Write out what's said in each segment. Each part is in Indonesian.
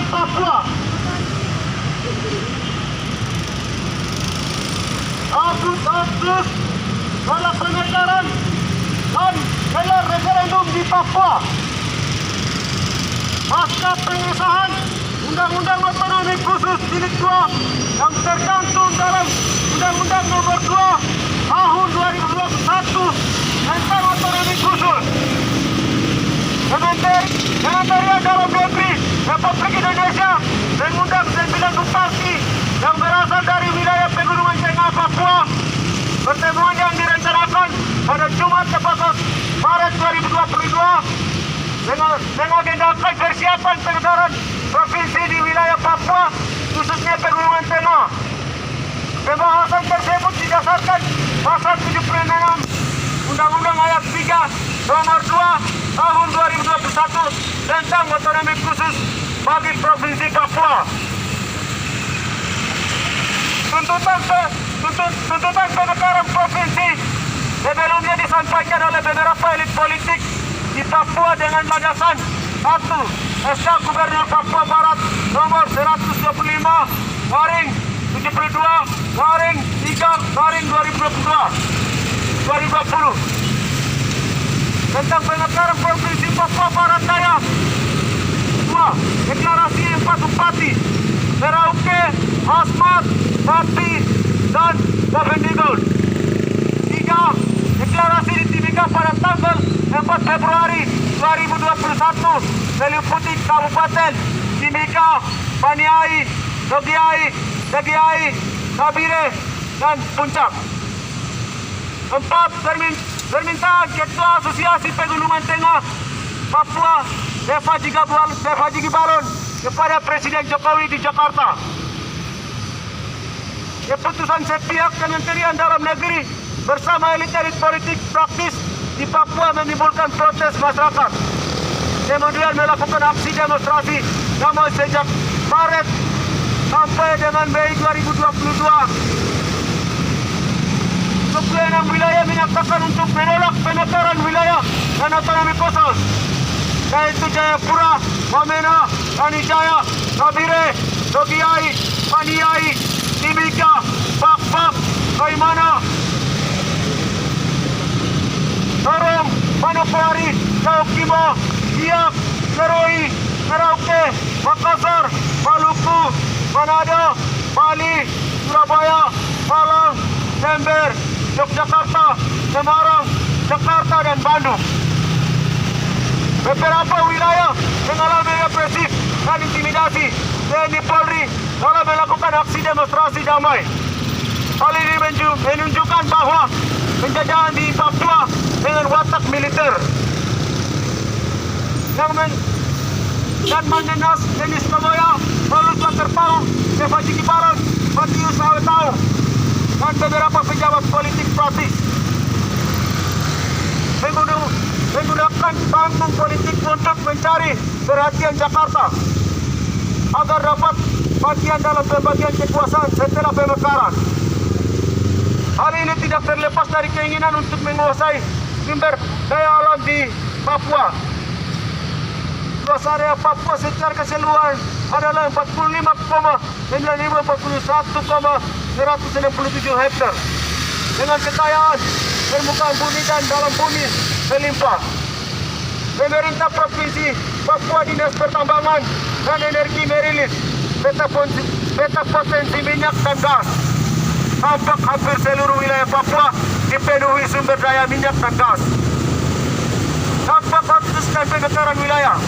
Papua. Agus menolak pengejaran dan gelar referendum di Papua. Pasca pengesahan Undang-Undang Otonomi Khusus Jilid 2 yang tercantum dalam Undang-Undang Nomor 2 Tahun 2021 tentang otonomi khusus. Kementerian Dalam Negeri Republik Indonesia mengundang 9 bupati yang berasal dari wilayah Pegunungan Tengah Papua. Pertemuan yang direncanakan pada Jumat 14 Maret 2022 mengagendakan persiapan pengesahan provinsi di wilayah Papua, khususnya Pegunungan Tengah. Pembahasan tersebut didasarkan pasal 76 Undang-Undang Ayat 3 Nomor 2 Tahun 2021 tentang otonomi khusus bagi Provinsi Papua. Tuntutan pemekaran provinsi sebelumnya disampaikan oleh beberapa elit politik di Papua dengan landasan 1. SK Gubernur Papua Barat Nomor 122/72/3/2020 tentang pemekaran provinsi Papua Barat Daya. 2. Deklarasi 4 bupati Merauke, Asmat, Pati, dan Bovendigul. 3. Deklarasi di Timika pada tanggal 4 Februari 2021 meliputi Kabupaten Timika, Paniai, Dogiai, Sabire, dan Puncak. 4. Permintaan Ketua Asosiasi Pegunungan Tengah Papua Deva Jigi Balon kepada Presiden Jokowi di Jakarta. Keputusan sepihak Kementerian Dalam Negeri bersama elit-elit politik praktis di Papua menimbulkan protes masyarakat. Kemudian melakukan aksi demonstrasi damai sejak Maret sampai dengan Mei 2022. 26 wilayah menyatakan untuk menolak pemekaran wilayah dan otonomi khusus, yaitu Jayapura, Wamena, Tanijaya, Sabire, Dogiai, Paniai, Timika, Pakpak, Kaimana, Sorong, Manokwari, Saukimo, Biak, Seroi, Merauke, Makassar, Maluku, Manado, Bali, Surabaya, Malang, Jember, Yogyakarta, Semarang, Jakarta, dan Bandung. Beberapa wilayah mengalami represif dan intimidasi TNI Polri dalam melakukan aksi demonstrasi damai. Hal ini menunjukkan bahwa penjajahan di Papua dengan watak militer dan menindas Denis Komoya, Paulus Waterpau, Deva Jigi Balon, Matius Awetau, dan beberapa pejabat politik praktis menggunakan panggung politik untuk mencari perhatian Jakarta agar dapat bagian dalam pembagian kekuasaan setelah pemekaran. Hal ini tidak terlepas dari keinginan untuk menguasai sumber daya alam di Papua. Luas area Papua secara keseluruhan adalah 45,9541,167 hektar dengan kekayaan permukaan bumi dan dalam bumi melimpah. Pemerintah Provinsi Papua Dinas Pertambangan dan Energi merilis peta potensi minyak dan gas. Tampak hampir seluruh wilayah Papua dipenuhi sumber daya minyak dan gas. Dampak memutuskan pemekaran wilayah.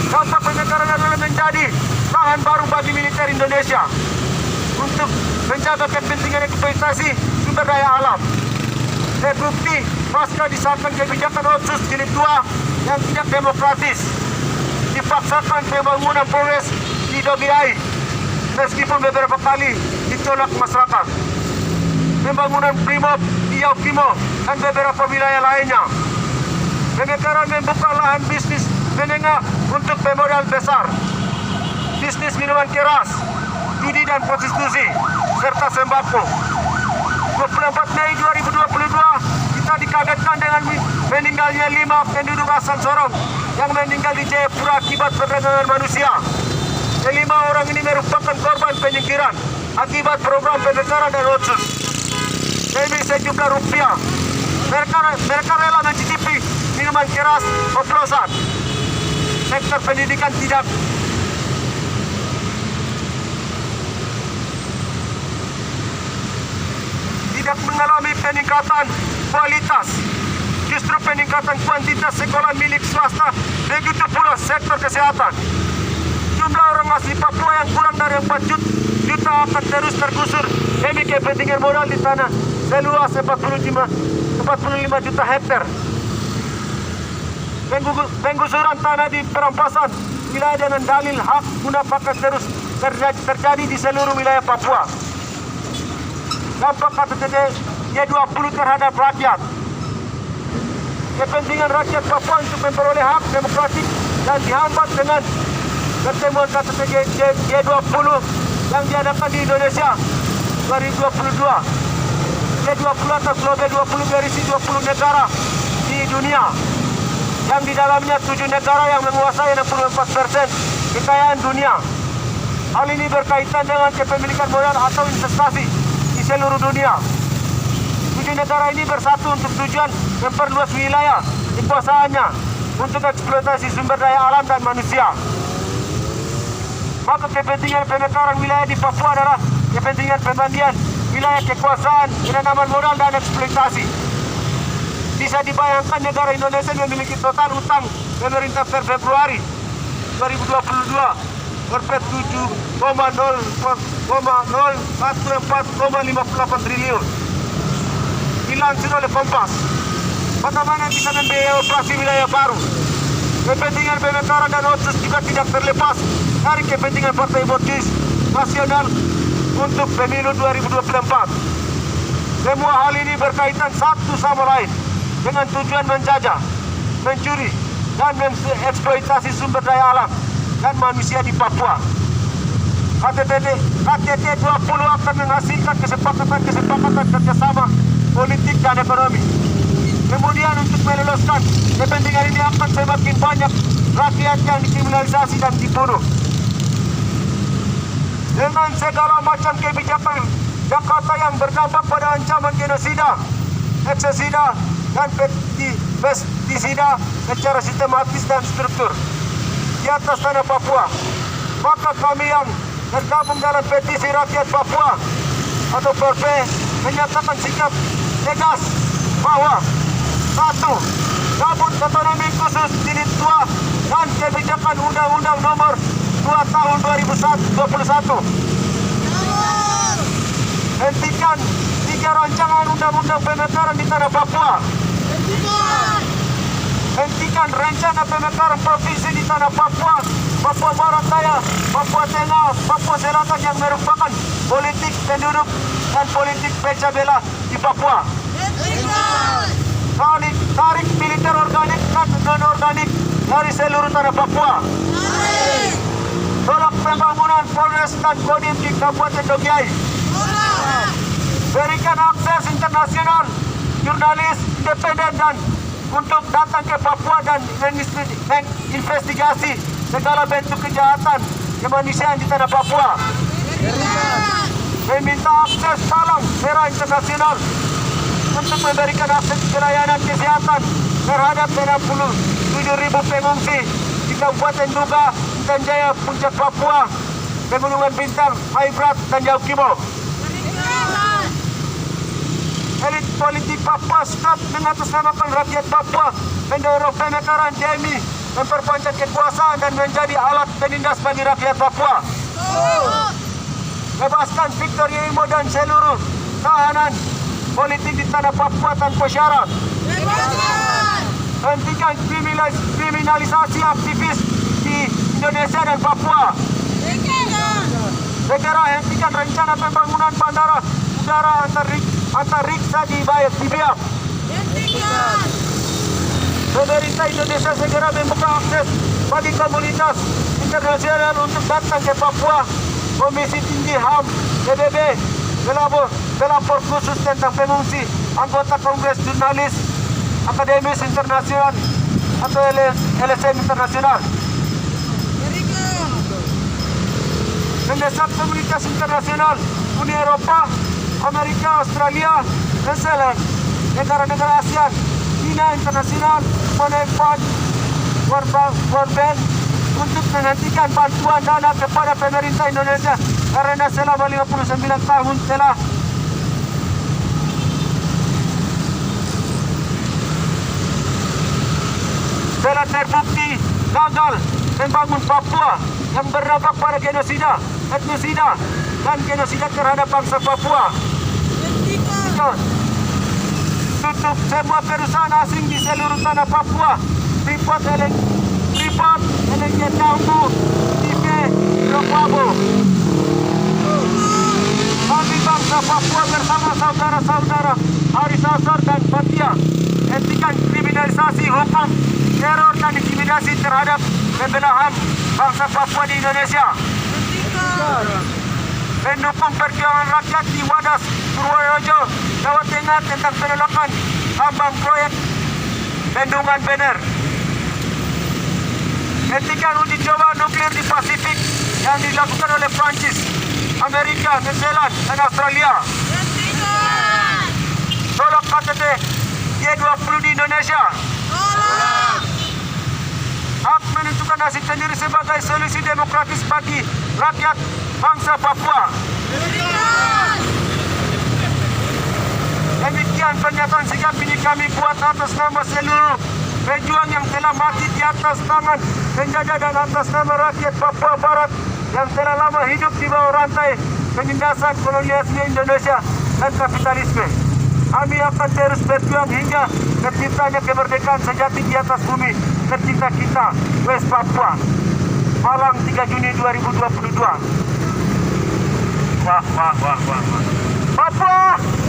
Dampak pemekaran adalah menjadi lahan baru bagi militer Indonesia untuk menjaga kepentingan eksploitasi sumber daya alam. Terbukti pasca disahkan kebijakan Otsus Jilid 2 yang tidak demokratis, dipaksakan pembangunan Polres di Dogiai meskipun beberapa kali ditolak masyarakat. Pembangunan Brimob di Yaukimo dan beberapa wilayah lainnya. Pemekaran membuka lahan bisnis menengah untuk pemodal besar, bisnis minuman keras, judi dan prostitusi, serta sembako. 24 Mei 2022 kita dikagetkan dengan meninggalnya 5 penduduk asal Sorong yang meninggal di Jayapura akibat perdagangan manusia. Kelima orang ini merupakan korban penyingkiran akibat program pemekaran dan otsus. Demi sejumlah rupiah, mereka rela mencicipi minuman keras, oplosan. Sektor pendidikan tidak mengalami peningkatan kualitas, justru peningkatan kuantitas sekolah milik swasta, begitu pula sektor kesehatan. Jumlah orang asli Papua yang kurang dari 4 juta akan terus tergusur demi kepentingan modal di tanah seluas 45 juta hektar. Penggusuran tanah di perampasan wilayah dengan dalil hak guna pakai terus terjadi di seluruh wilayah Papua. Dampak KTT G20 terhadap rakyat. Kepentingan rakyat Papua untuk memperoleh hak demokratik dan dihambat dengan pertemuan KTT G20 yang diadakan di Indonesia 2022. G20 atau Global 20 berisi 20 negara di dunia, yang di dalamnya 7 negara yang menguasai 64% kekayaan dunia. Hal ini berkaitan dengan kepemilikan modal atau investasi di seluruh dunia. 7 negara ini bersatu untuk tujuan memperluas wilayah kekuasaannya untuk eksploitasi sumber daya alam dan manusia. Maka kepentingan pemekaran wilayah di Papua adalah kepentingan pembandian wilayah kekuasaan, penanaman modal dan eksploitasi. Bisa dibayangkan negara Indonesia memiliki total utang pemerintah per Februari 2022 berpet 7,014,58 triliun. Dilansir oleh Kompas. Bagaimana bisa membiayai operasi wilayah baru? Kepentingan pemekaran dan otsus juga tidak terlepas dari kepentingan Partai Botis Nasional untuk pemilu 2024. Semua hal ini berkaitan satu sama lain dengan tujuan menjajah, mencuri, dan mengeksploitasi sumber daya alam dan manusia di Papua. KTT 20 akan menghasilkan kesepakatan kerjasama politik dan ekonomi. Kemudian untuk meloloskan kepentingan ini akan semakin banyak rakyat yang dikriminalisasi dan dibunuh. Dengan segala macam kebijakan Jakarta yang berdampak pada ancaman genosida, eksesida, dan pestisida secara sistematis dan struktur di atas tanah Papua, maka kami yang tergabung dalam petisi rakyat Papua atau PRP menyatakan sikap tegas bahwa 1. Cabut otonomi khusus jilid 2 dan kebijakan Undang-Undang Nomor 2 Tahun 2021. Hentikan 3 rancangan undang-undang pemekaran di tanah Papua. Hentikan rencana pemekaran provinsi di tanah Papua, Papua Barat Daya, Papua Tengah, Papua Selatan yang merupakan politik penduduk dan politik pecah belah di Papua. Tarik militer organik dan non-organik dari seluruh tanah Papua. Tolak pembangunan Polres dan Kodim di Kabupaten Dogiai. Berikan akses internasional jurnalis independen dan untuk datang ke Papua dan menginvestigasi segala bentuk kejahatan kemanusiaan di tanah Papua. Meminta akses palang merah internasional untuk memberikan akses pelayanan kesehatan terhadap 67.000 pengungsi di Kabupaten Duga, Intan Jaya, Puncak Papua, Pegunungan Bintang, Haibrat, dan Yaukimo. Elit politik Papua stop mengatasnamakan rakyat Papua, mendorong pemekaran demi memperpanjang kekuasaan dan menjadi alat penindas bagi rakyat Papua. Bebaskan Victor Yemo dan seluruh tahanan politik di tanah Papua tanpa syarat. Hentikan kriminalisasi aktivis di Indonesia dan Papua. Segera hentikan rencana pembangunan bandara udara antariksa di Biak. Pemerintah Indonesia segera membuka akses bagi komunitas internasional untuk datang ke Papua. Komisi Tinggi HAM PBB pelapor khusus tentang pengungsi, anggota Kongres Jurnalis Akademis Internasional atau LSM Internasional. Mendesak komunitas internasional, Uni Eropa, Amerika, Australia, New Zealand, negara-negara ASEAN, China Internasional, Moneyfund, World Bank untuk menghentikan bantuan dana kepada pemerintah Indonesia karena selama 59 tahun telah terbukti gagal membangun Papua yang berdampak pada genosida, etnosida, dan genosida terhadap bangsa Papua. Tutup semua perusahaan asing di seluruh tanah Papua. Freeport, LNG Tambu, Tipe, Lokwabo. Kami bangsa Papua bersama saudara-saudara Haris Azhar dan Fathia hentikan kriminalisasi hukum, teror dan intimidasi terhadap pembelahan bangsa Papua di Indonesia. Mendukung perjuangan rakyat di Wadas, Purworejo, Jawa Tengah tentang penolakan tambang proyek Bendungan Bener. Hentikan uji coba nuklir di Pasifik yang dilakukan oleh Prancis, Amerika, New Zealand, dan Australia. Tolak KTT G20 di Indonesia. Hak menentukan nasib sendiri sebagai solusi demokratis bagi rakyat bangsa Papua. Demikian pernyataan sikap ini kami buat atas nama seluruh pejuang yang telah mati di atas tangan penjajah dan atas nama rakyat Papua Barat yang telah lama hidup di bawah rantai penindasan kolonialisme Indonesia dan kapitalisme. Kami akan terus berjuang hingga terciptanya kemerdekaan sejati di atas bumi tercinta kita, West Papua. Malang 3 Juni 2022. Wah. Papua!